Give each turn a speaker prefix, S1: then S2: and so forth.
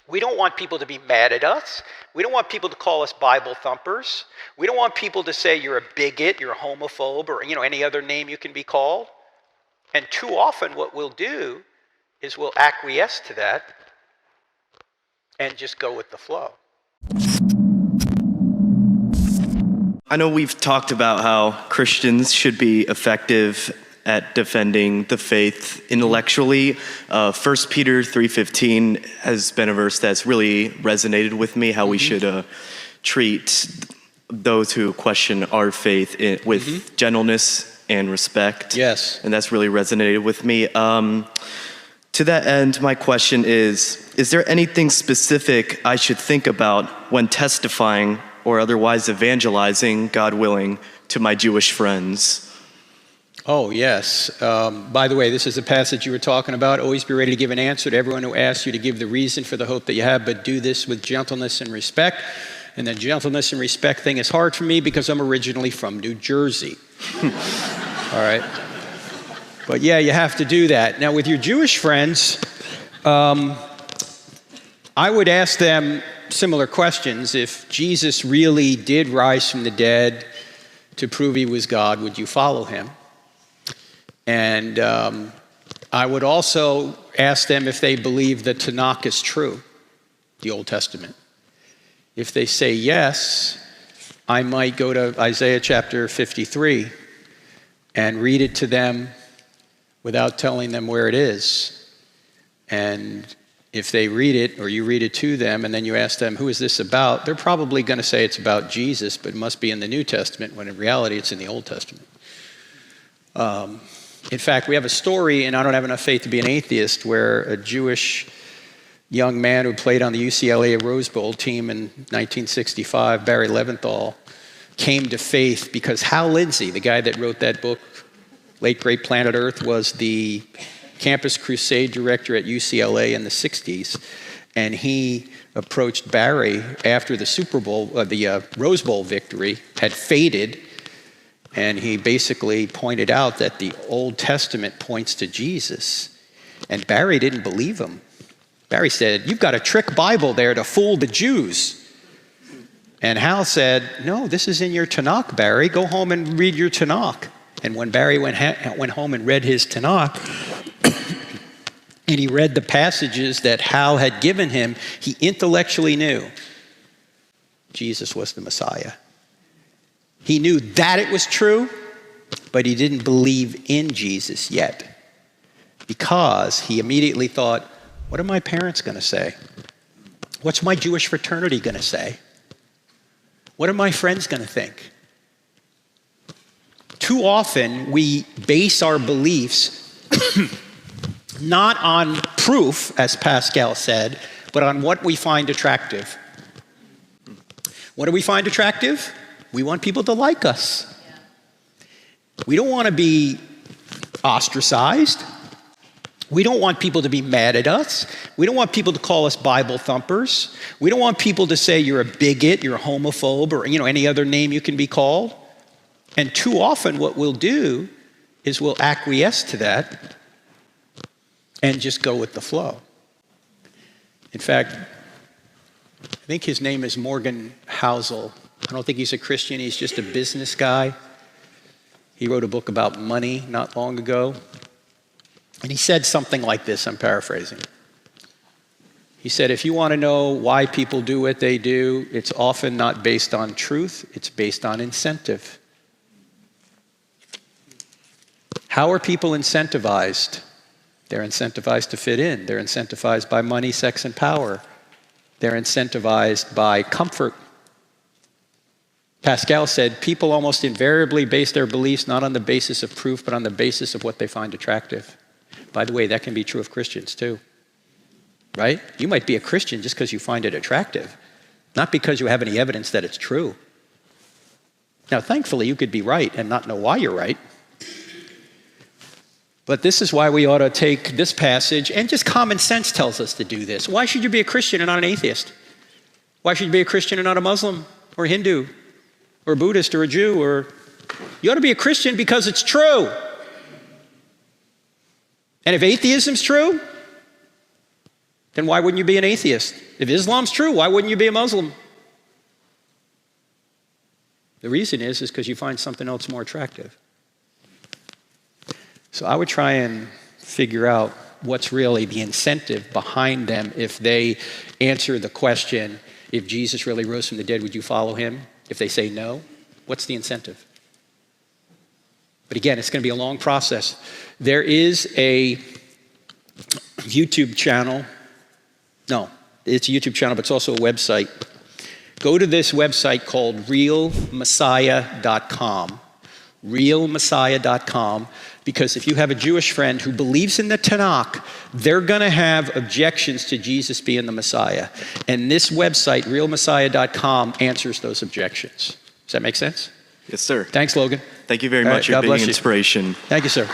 S1: We don't want people to be mad at us. We don't want people to call us Bible thumpers. We don't want people to say you're a bigot, you're a homophobe, or any other name you can be called. And too often what we'll do is we'll acquiesce to that and just go with the flow.
S2: I know we've talked about how Christians should be effective at defending the faith intellectually. 1 Peter 3:15 has been a verse that's really resonated with me, how we should treat those who question our faith with gentleness and respect.
S1: Yes.
S2: And that's really resonated with me. To that end, my question is there anything specific I should think about when testifying or otherwise evangelizing, God willing, to my Jewish friends?
S1: Oh, yes. By the way, this is the passage you were talking about. Always be ready to give an answer to everyone who asks you to give the reason for the hope that you have, but do this with gentleness and respect. And the gentleness and respect thing is hard for me because I'm originally from New Jersey. All right. But yeah, you have to do that. Now, with your Jewish friends, I would ask them similar questions. If Jesus really did rise from the dead to prove he was God, would you follow him? And I would also ask them if they believe the Tanakh is true, the Old Testament. If they say yes, I might go to Isaiah chapter 53 and read it to them without telling them where it is. And if they read it, or you read it to them, and then you ask them, who is this about? They're probably going to say it's about Jesus, but it must be in the New Testament, when in reality it's in the Old Testament. In fact, we have a story, and I don't have enough faith to be an atheist, where a Jewish young man who played on the UCLA Rose Bowl team in 1965, Barry Leventhal, came to faith because Hal Lindsey, the guy that wrote that book, Late Great Planet Earth, was the Campus Crusade director at UCLA in the 60s. And he approached Barry after the Super Bowl, the Rose Bowl victory had faded. And he basically pointed out that the Old Testament points to Jesus. And Barry didn't believe him. Barry said, you've got a trick Bible there to fool the Jews. And Hal said, no, this is in your Tanakh, Barry. Go home and read your Tanakh. And when Barry went home and read his Tanakh, and he read the passages that Hal had given him, he intellectually knew Jesus was the Messiah. He knew that it was true, but he didn't believe in Jesus yet, because he immediately thought, what are my parents going to say? What's my Jewish fraternity going to say? What are my friends going to think? Too often we base our beliefs not on proof, as Pascal said, but on what we find attractive. What do we find attractive? We want people to like us. We don't want to be ostracized. We don't want people to be mad at us. We don't want people to call us Bible thumpers. We don't want people to say you're a bigot, you're a homophobe, or any other name you can be called. And too often what we'll do is we'll acquiesce to that and just go with the flow. In fact, I think his name is Morgan Housel. I don't think he's a Christian, he's just a business guy. He wrote a book about money not long ago. And he said something like this, I'm paraphrasing. He said, if you want to know why people do what they do, it's often not based on truth, it's based on incentive. How are people incentivized? They're incentivized to fit in. They're incentivized by money, sex, and power. They're incentivized by comfort. Pascal said, people almost invariably base their beliefs not on the basis of proof, but on the basis of what they find attractive. By the way, that can be true of Christians too, right? You might be a Christian just because you find it attractive, not because you have any evidence that it's true. Now, thankfully, you could be right and not know why you're right. But this is why we ought to take this passage, and just common sense tells us to do this. Why should you be a Christian and not an atheist? Why should you be a Christian and not a Muslim or a Hindu or a Buddhist or a Jew? Or you ought to be a Christian because it's true. And if atheism's true, then why wouldn't you be an atheist? If Islam's true, why wouldn't you be a Muslim? The reason is because you find something else more attractive. So I would try and figure out what's really the incentive behind them if they answer the question, if Jesus really rose from the dead, would you follow him? If they say no, what's the incentive? But again, it's going to be a long process. There is a YouTube channel. No, it's a YouTube channel, but it's also a website. Go to this website called realmessiah.com. Realmessiah.com, because if you have a Jewish friend who believes in the Tanakh, they're going to have objections to Jesus being the Messiah. And this website, realmessiah.com, answers those objections. Does that make sense?
S2: Yes, sir.
S1: Thanks, Logan.
S2: Thank you very much. You're
S1: God
S2: being
S1: bless you.
S2: inspiration.
S1: Thank you, sir.